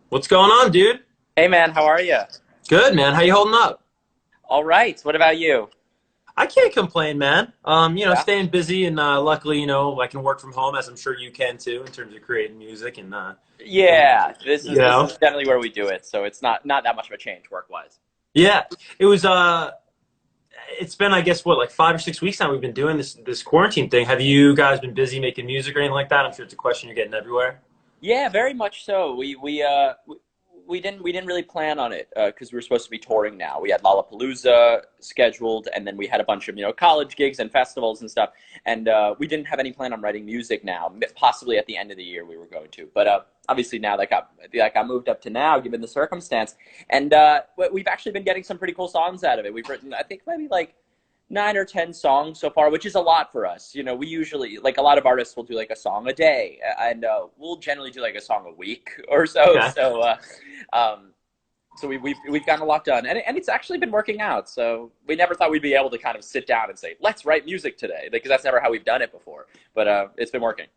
What's going on, dude? Hey man, how are you? Good, man. How you holding up? All right. What about you? I can't complain, man. Yeah. Staying busy and luckily, I can work from home as I'm sure you can too in terms of creating music and Yeah. This you is this know, is generally where we do it, so it's not that much of a change work wise. yeah. It was it's been I guess what like 5 or 6 weeks now we've been doing this quarantine thing. Have you guys been busy making music or anything like that? I'm sure it's a question you're getting everywhere. Yeah, very much so. We didn't really plan on it because we were supposed to be touring now. We had Lollapalooza scheduled, and then we had a bunch of college gigs and festivals and stuff. And we didn't have any plan on writing music now. Possibly at the end of the year we were going to, but obviously now that got moved up to now, given the circumstance. And we've actually been getting some pretty cool songs out of it. We've written, I think, maybe like 9 or 10 songs so far, which is a lot for us. We usually, like, a lot of artists will do like a song a day, and we'll generally do like a song a week or so. Okay. Um, so we've gotten a lot done, and it's actually been working out. So we never thought we'd be able to kind of sit down and say, let's write music today, because that's never how we've done it before. But it's been working.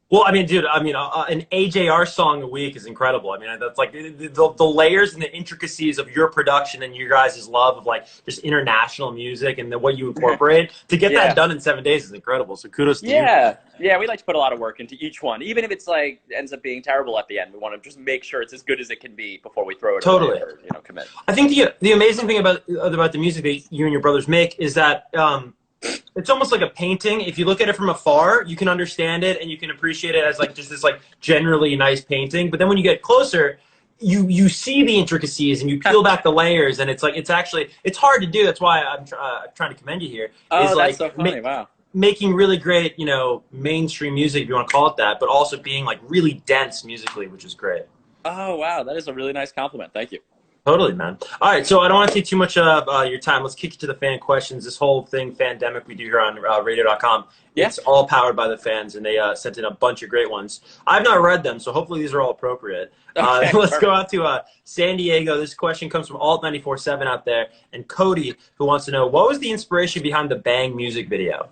Well, I mean, dude, an AJR song a week is incredible. I mean, that's like the layers and the intricacies of your production and your guys' love of like just international music and what you incorporate to get that Yeah. done in 7 days is incredible. So kudos to you. Yeah, we like to put a lot of work into each one, even if it's like ends up being terrible at the end. We want to just make sure it's as good as it can be before we throw it away Totally. or commit. I think the amazing thing about the music that you and your brothers make is that it's almost like a painting. If you look at it from afar, you can understand it and you can appreciate it as like just this like generally nice painting. But then when you get closer, you see the intricacies and you peel back the layers, and it's like it's hard to do. That's why I'm trying to commend you here. Is Oh, like that's so funny! Wow. making really great, mainstream music if you want to call it that, but also being like really dense musically, which is great. Oh, wow, that is a really nice compliment. Thank you. Totally, man. All right, so I don't want to take too much of your time. Let's kick it to the fan questions. This whole thing, Fandemic, we do here on radio.com, Yeah. it's all powered by the fans, and they sent in a bunch of great ones. I've not read them, so hopefully these are all appropriate. Okay. Let's go Perfect. out to San Diego. This question comes from Alt947 out there, and Cody, who wants to know, what was the inspiration behind the Bang music video?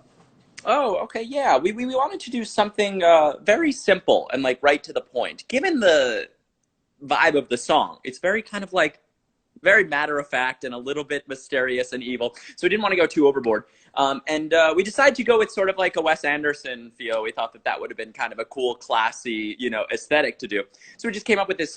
Oh, okay. Yeah, we wanted to do something very simple and like right to the point. Given the vibe of the song, it's very kind of like very matter of fact and a little bit mysterious and evil. So we didn't want to go too overboard. And we decided to go with sort of like a Wes Anderson feel. We thought that would have been kind of a cool, classy, aesthetic to do. So we just came up with this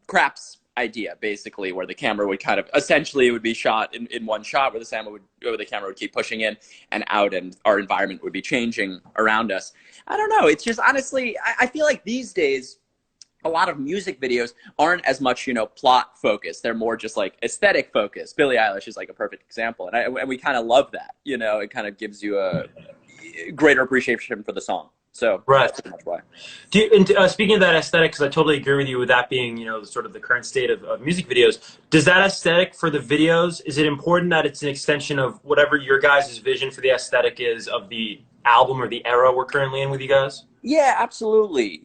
craps idea, basically, where the camera would kind of essentially it would be shot in one shot where the camera would keep pushing in and out, and our environment would be changing around us. I don't know. It's just honestly, I feel like these days a lot of music videos aren't as much, plot focused. They're more just like aesthetic focused. Billie Eilish is like a perfect example. And we kind of love that, it kind of gives you a greater appreciation for the song. So Right. that's pretty much why. Speaking of that aesthetic, because I totally agree with you with that being, sort of the current state of music videos. Does that aesthetic for the videos, is it important that it's an extension of whatever your guys' vision for the aesthetic is of the album or the era we're currently in with you guys? Yeah, absolutely.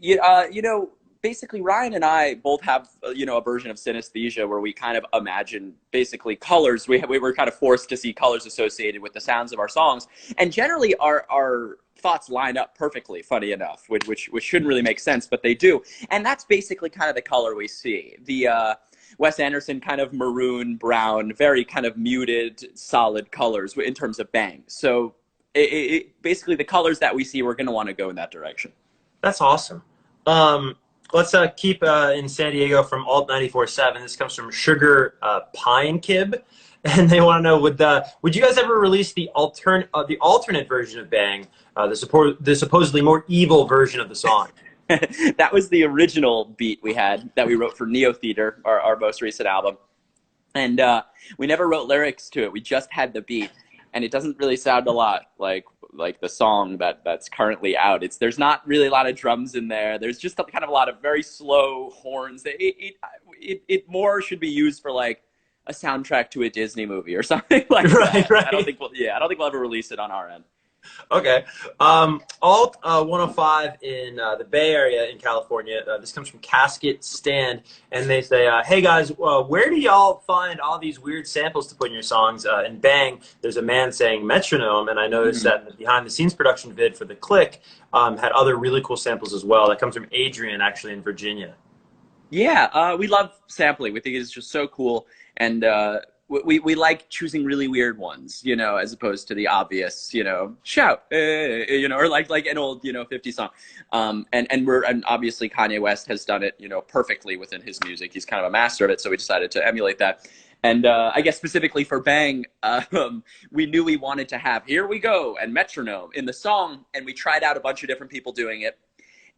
Basically Ryan and I both have, a version of synesthesia where we kind of imagine basically colors. We were kind of forced to see colors associated with the sounds of our songs. And generally our thoughts line up perfectly, funny enough, which shouldn't really make sense, but they do. And that's basically kind of the color we see. The Wes Anderson kind of maroon, brown, very kind of muted, solid colors in terms of Bang. So basically the colors that we see, we're going to want to go in that direction. That's awesome. Let's keep in San Diego from Alt947. This comes from Sugar Pine Kib, and they want to know would you guys ever release the alternate version of Bang, the supposedly more evil version of the song? That was the original beat we had that we wrote for Neo Theater, our most recent album, and we never wrote lyrics to it. We just had the beat, and it doesn't really sound a lot like the song that's currently out. There's not really a lot of drums in there. There's just kind of a lot of very slow horns. It more should be used for like a soundtrack to a Disney movie or something like that. Right. I don't think we'll ever release it on our end. Okay. Alt 105 in the Bay Area in California. This comes from Casket Stand, and they say, "Hey guys, where do y'all find all these weird samples to put in your songs?" And Bang, there's a man saying metronome, and I noticed that the behind-the-scenes production vid for The Click had other really cool samples as well. That comes from Adrian, actually in Virginia. Yeah, we love sampling. We think it's just so cool, and we like choosing really weird ones, you know, as opposed to the obvious, you know, shout, you know, or like an old, you know, 50 song. And obviously Kanye West has done it, you know, perfectly within his music. He's kind of a master of it, so we decided to emulate that. And I guess specifically for Bang, we knew we wanted to have "Here We Go" and metronome in the song, and we tried out a bunch of different people doing it,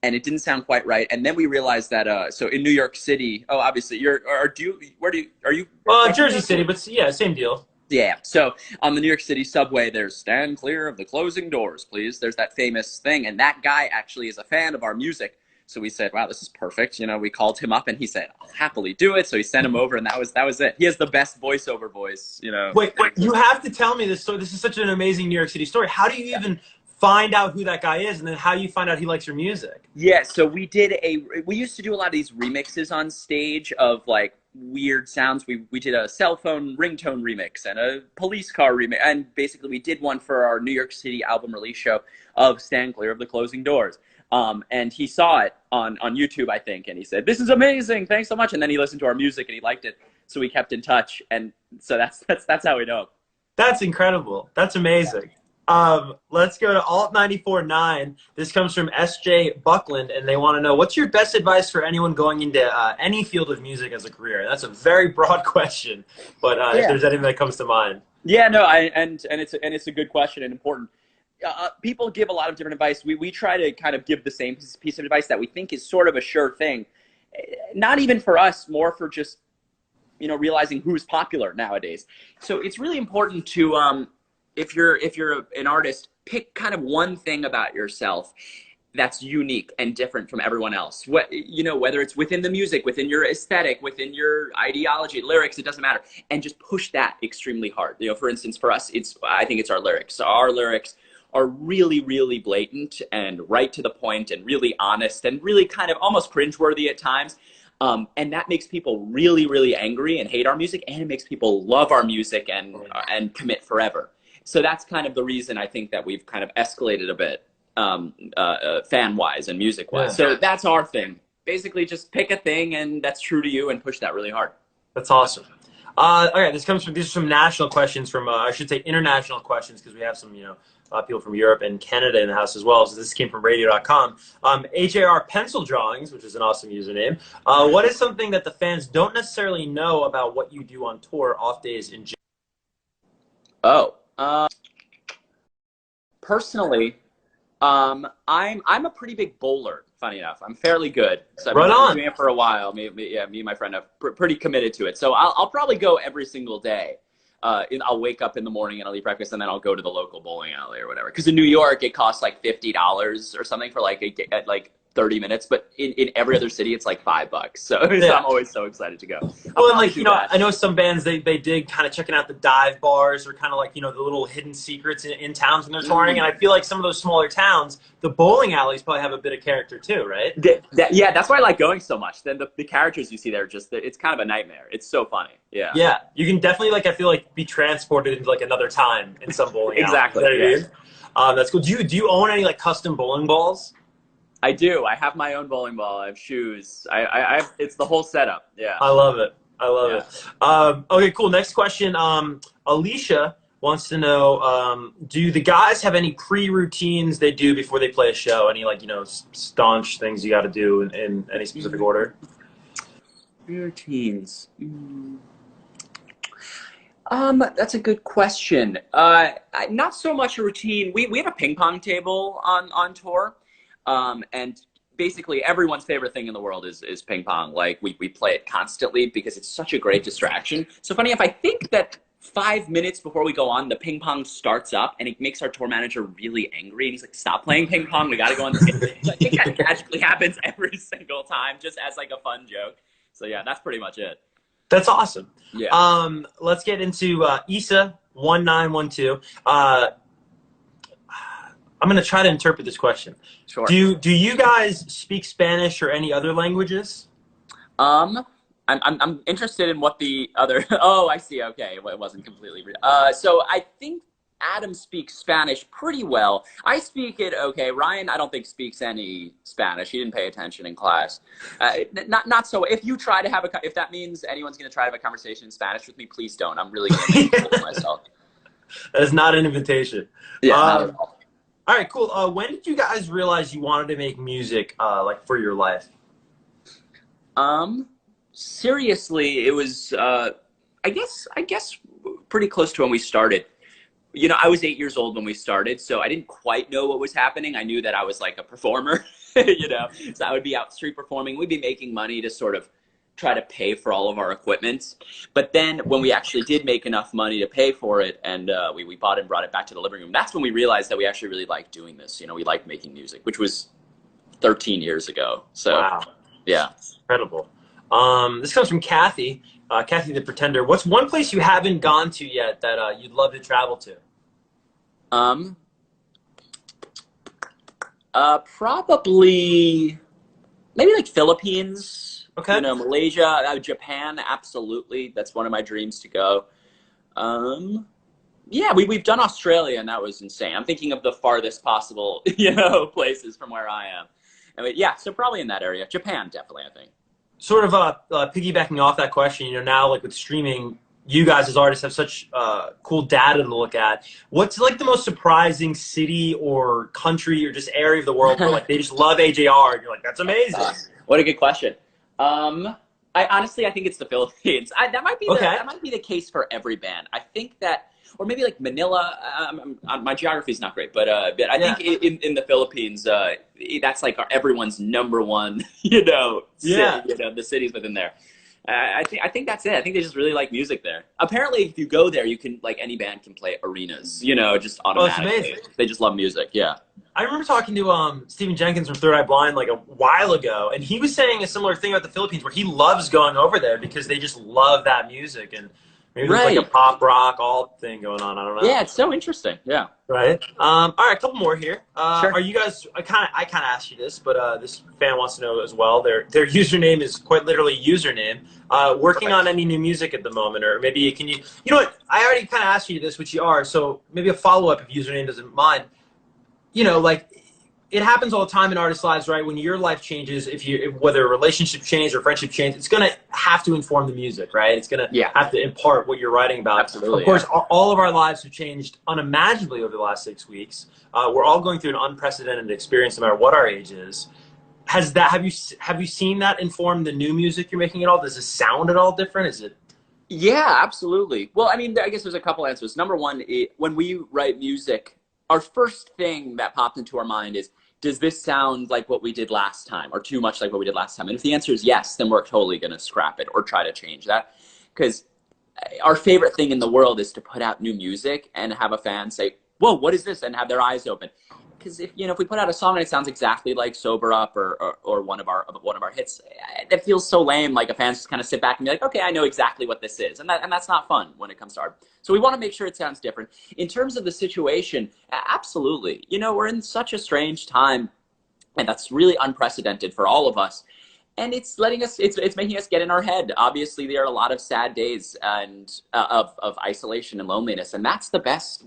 and it didn't sound quite right. And then we realized that so in New York City, oh, obviously are you Jersey City, but yeah, same deal. yeah. So on the New York City subway, there's "Stand clear of the closing doors, please." There's that famous thing, and that guy actually is a fan of our music. So we said, "Wow, this is perfect." You know, we called him up, and he said, "I'll happily do it." So he sent him over, and that was it. He has the best voiceover voice, you know. Wait, you have to tell me this story. This is such an amazing New York City story. How do you even find out who that guy is, and then how you find out he likes your music? Yeah, so we used to do a lot of these remixes on stage of like weird sounds. We did a cell phone ringtone remix and a police car remix, and basically we did one for our New York City album release show of "Stand Clear of the Closing Doors." And he saw it on YouTube, I think, and he said, "This is amazing, thanks so much." And then he listened to our music and he liked it, so we kept in touch, and so that's how we know. That's incredible. That's amazing. Let's go to Alt 94.9. This comes from SJ Buckland, and they want to know, what's your best advice for anyone going into any field of music as a career? That's a very broad question, but if there's anything that comes to mind. Yeah, no, and it's a good question and important. People give a lot of different advice. We try to kind of give the same piece of advice that we think is sort of a sure thing. Not even for us, more for just, you know, realizing who's popular nowadays. So it's really important to, if you're an artist, pick kind of one thing about yourself that's unique and different from everyone else. What, you know, whether it's within the music, within your aesthetic, within your ideology, lyrics, it doesn't matter. And just push that extremely hard. You know, for instance, for us, I think it's our lyrics. So our lyrics are really, really blatant and right to the point and really honest and really kind of almost cringeworthy at times. And that makes people really, really angry and hate our music, and it makes people love our music and commit forever. So that's kind of the reason I think that we've kind of escalated a bit fan-wise and music-wise. Yeah. So that's our thing. Basically, just pick a thing and that's true to you and push that really hard. That's awesome. Okay, these are some national questions from, I should say international questions, because we have some, you know, people from Europe and Canada in the house as well. So this came from radio.com. AJR Pencil Drawings, which is an awesome username. What is something that the fans don't necessarily know about what you do on tour, off days, in general? Personally, I'm a pretty big bowler. Funny enough, I'm fairly good. So I've been doing it for a while. Me and my friend have pretty committed to it. So I'll probably go every single day. I'll wake up in the morning and I'll eat breakfast, and then I'll go to the local bowling alley or whatever. Because in New York, it costs like $50 or something for like 30 minutes, but in every other city, it's like $5. So I'm always so excited to go. Well, and like, you know, I know some bands, they dig kind of checking out the dive bars or kind of like, you know, the little hidden secrets in towns when they're touring. And I feel like some of those smaller towns, the bowling alleys probably have a bit of character too, right? Yeah, that's why I like going so much. Then the characters you see there, it's kind of a nightmare. It's so funny. Yeah. Yeah, you can definitely, like, I feel like, be transported into like another time in some bowling exactly. alley. You know what I mean? That's cool. Do you own any like custom bowling balls? I do. I have my own bowling ball. I have shoes. It's the whole setup. Yeah. I love it. I love it. Okay, cool. Next question. Alicia wants to know, do the guys have any pre-routines they do before they play a show? Any, like, you know, staunch things you got to do in any specific order? Routines. That's a good question. Not so much a routine. We have a ping pong table on tour. And basically everyone's favorite thing in the world is ping pong. Like we play it constantly because it's such a great distraction. So funny enough, I think that 5 minutes before we go on, the ping pong starts up and it makes our tour manager really angry. And he's like, "Stop playing ping pong. We got to go on." So I think that magically happens every single time, just as like a fun joke. So yeah, that's pretty much it. That's awesome. Yeah. Let's get into Isa 1912. I'm going to try to interpret this question. Sure. Do you guys speak Spanish or any other languages? I'm interested in what the other. Oh, I see. Okay, well, it wasn't completely. So I think Adam speaks Spanish pretty well. I speak it okay. Ryan, I don't think speaks any Spanish. He didn't pay attention in class. Not so. If you try to have if that means anyone's going to try to have a conversation in Spanish with me, please don't. I'm really going to make a fool of myself. That is not an invitation. Yeah, not at all. All right, cool. When did you guys realize you wanted to make music, like for your life? Seriously, it was, I guess pretty close to when we started. You know, I was 8 years old when we started, so I didn't quite know what was happening. I knew that I was like a performer, you know, so I would be out street performing. We'd be making money to sort of try to pay for all of our equipment. But then when we actually did make enough money to pay for it, and we bought and brought it back to the living room, that's when we realized that we actually really liked doing this. You know, we liked making music, which was 13 years ago. So, wow. Yeah. Incredible. This comes from Kathy. Kathy the Pretender. What's one place you haven't gone to yet that you'd love to travel to? Probably maybe like Philippines. Okay. You know, Malaysia, Japan, absolutely. That's one of my dreams to go. Yeah, we've done Australia, and that was insane. I'm thinking of the farthest possible, you know, places from where I am. I mean, yeah, so probably in that area. Japan, definitely, I think. Sort of piggybacking off that question, you know, now like with streaming, you guys as artists have such cool data to look at. What's like the most surprising city or country or just area of the world where like they just love AJR and you're like, that's amazing? What a good question. I honestly, I think it's the Philippines. That might be that might be the case for every band. I think that, or maybe like Manila. My geography is not great, but I think in the Philippines, that's like everyone's number one, you know, city, you know, the cities within there. I think that's it. I think they just really like music there. Apparently, if you go there, you can, like, any band can play arenas, you know, just automatically. Oh, it's amazing. They just love music, yeah. I remember talking to Stephen Jenkins from Third Eye Blind like a while ago, and he was saying a similar thing about the Philippines where he loves going over there because they just love that music. And maybe there's like a pop rock all thing going on. I don't know. Yeah, it's so interesting. Yeah. Right. All right, a couple more here. Sure. Are you guys? I kind of asked you this, but this fan wants to know as well. Their username is quite literally username. Working on any new music at the moment, or maybe can you? You know what? I already kind of asked you this, which you are. So maybe a follow up if username doesn't mind. You know, like it happens all the time in artists' lives, right? When your life changes, whether a relationship change or friendship change, it's gonna have to inform the music, right? It's gonna have to impart what you're writing about. Absolutely. Of course, all of our lives have changed unimaginably over the last 6 weeks. We're all going through an unprecedented experience, no matter what our age is. Have you seen that inform the new music you're making at all? Does it sound at all different? Is it? Yeah, absolutely. Well, I mean, I guess there's a couple answers. Number one, when we write music, our first thing that popped into our mind is, does this sound like what we did last time or too much like what we did last time? And if the answer is yes, then we're totally going to scrap it or try to change that. Because our favorite thing in the world is to put out new music and have a fan say, whoa, what is this? And have their eyes open. Because if we put out a song and it sounds exactly like Sober Up or one of our hits, that feels so lame. Like a fan just kind of sit back and be like, okay, I know exactly what this is, and that's not fun when it comes to art. So we want to make sure it sounds different. In terms of the situation, absolutely. You know, we're in such a strange time, and that's really unprecedented for all of us. And it's making us get in our head. Obviously, there are a lot of sad days and of isolation and loneliness, and that's the best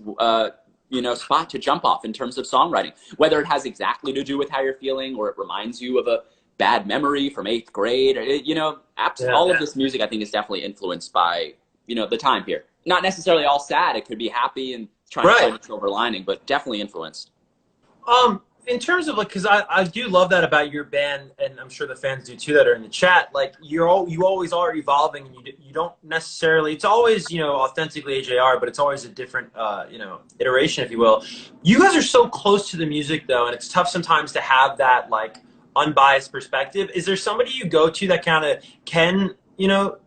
spot to jump off in terms of songwriting, whether it has exactly to do with how you're feeling or it reminds you of a bad memory from 8th grade. All of this music, I think, is definitely influenced by, the time here. Not necessarily all sad. It could be happy and trying to find a silver lining, but definitely influenced. In terms of because I do love that about your band, and I'm sure the fans do too that are in the chat. Like you always are evolving, and you don't necessarily. It's always authentically AJR, but it's always a different iteration, if you will. You guys are so close to the music though, and it's tough sometimes to have that like unbiased perspective. Is there somebody you go to that kind of can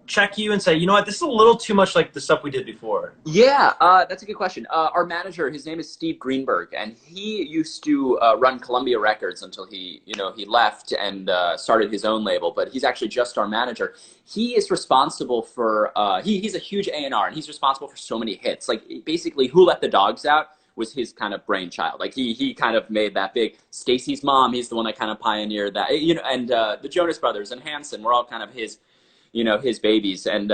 check you and say, you know what, this is a little too much like the stuff we did before? Yeah, that's a good question. Our manager, his name is Steve Greenberg, and he used to run Columbia Records until he left and started his own label, but he's actually just our manager. He is responsible for, he's a huge A&R, and he's responsible for so many hits. Like, basically, Who Let the Dogs Out was his kind of brainchild. Like, he kind of made that big. Stacy's Mom, he's the one that kind of pioneered that. And the Jonas Brothers and Hanson were all kind of his babies. And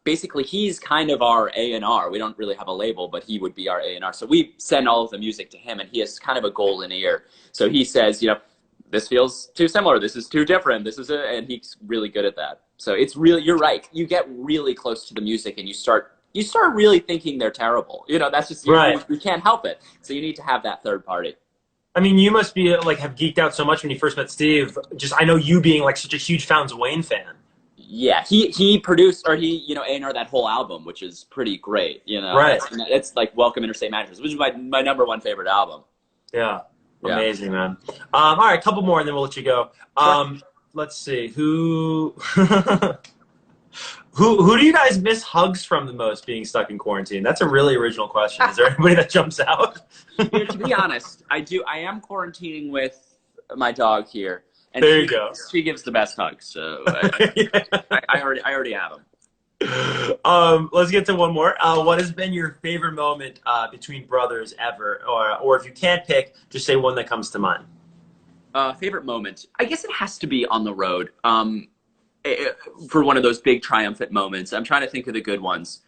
basically he's kind of our A&R. We don't really have a label, but he would be our A&R. So we send all of the music to him, and he has kind of a golden ear. So he says, this feels too similar. This is too different. And he's really good at that. So it's really, you're right. You get really close to the music, and you start really thinking they're terrible. That's just, right. You can't help it. So you need to have that third party. I mean, you must be like have geeked out so much when you first met Steve. I know you being like such a huge Fountains of Wayne fan. Yeah, he produced, or he, A&R that whole album, which is pretty great, Right. It's like Welcome Interstate Managers, which is my number one favorite album. Yeah. Amazing, man. All right, a couple more and then we'll let you go. Let's see. Who do you guys miss hugs from the most being stuck in quarantine? That's a really original question. Is there anybody that jumps out? To be honest, I am quarantining with my dog here. And there you go. She gives the best hugs, so I already have them. Let's get to one more. What has been your favorite moment between brothers ever, or if you can't pick, just say one that comes to mind. Favorite moment? I guess it has to be on the road. For one of those big triumphant moments. I'm trying to think of the good ones.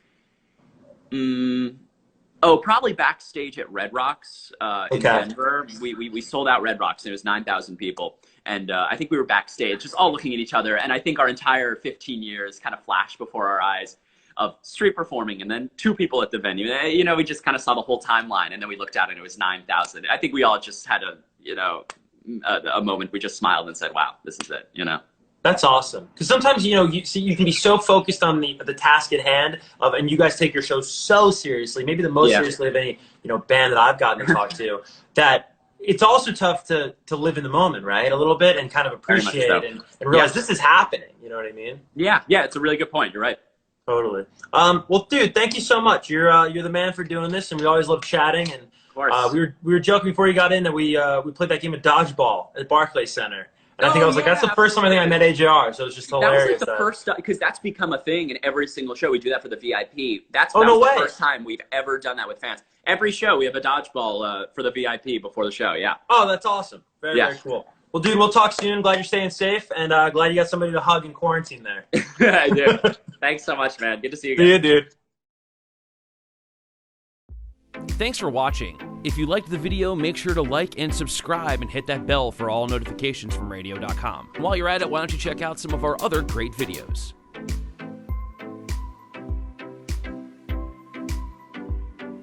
Probably backstage at Red Rocks in Denver. We sold out Red Rocks, and it was 9,000 people. And I think we were backstage, just all looking at each other. And I think our entire 15 years kind of flashed before our eyes of street performing, and then 2 people at the venue. We just kind of saw the whole timeline, and then we looked out, and it was 9,000. I think we all just had a moment. We just smiled and said, "Wow, this is it." That's awesome. Because sometimes, you can be so focused on the task at hand and you guys take your show so seriously, maybe the most seriously of any, band that I've gotten to talk to, that it's also tough to live in the moment, right? A little bit and kind of appreciate it and realize this is happening. You know what I mean? Yeah. It's a really good point. You're right. Totally. Well, dude, thank you so much. You're the man for doing this, and we always love chatting. And we were joking before you got in that we played that game of dodgeball at Barclays Center. And I think I was like, that's the first time I think I met AJR, so it was just hilarious. That was like the first, because that's become a thing in every single show. We do that for the VIP. That was the first time we've ever done that with fans. Every show we have a dodgeball for the VIP before the show, yeah. Oh, that's awesome. Very cool. Well, dude, we'll talk soon. Glad you're staying safe, and glad you got somebody to hug in quarantine there. I do. Thanks so much, man. Good to see you again. See you, dude. Thanks for watching. If you liked the video, make sure to like and subscribe and hit that bell for all notifications from radio.com. While you're at it, why don't you check out some of our other great videos.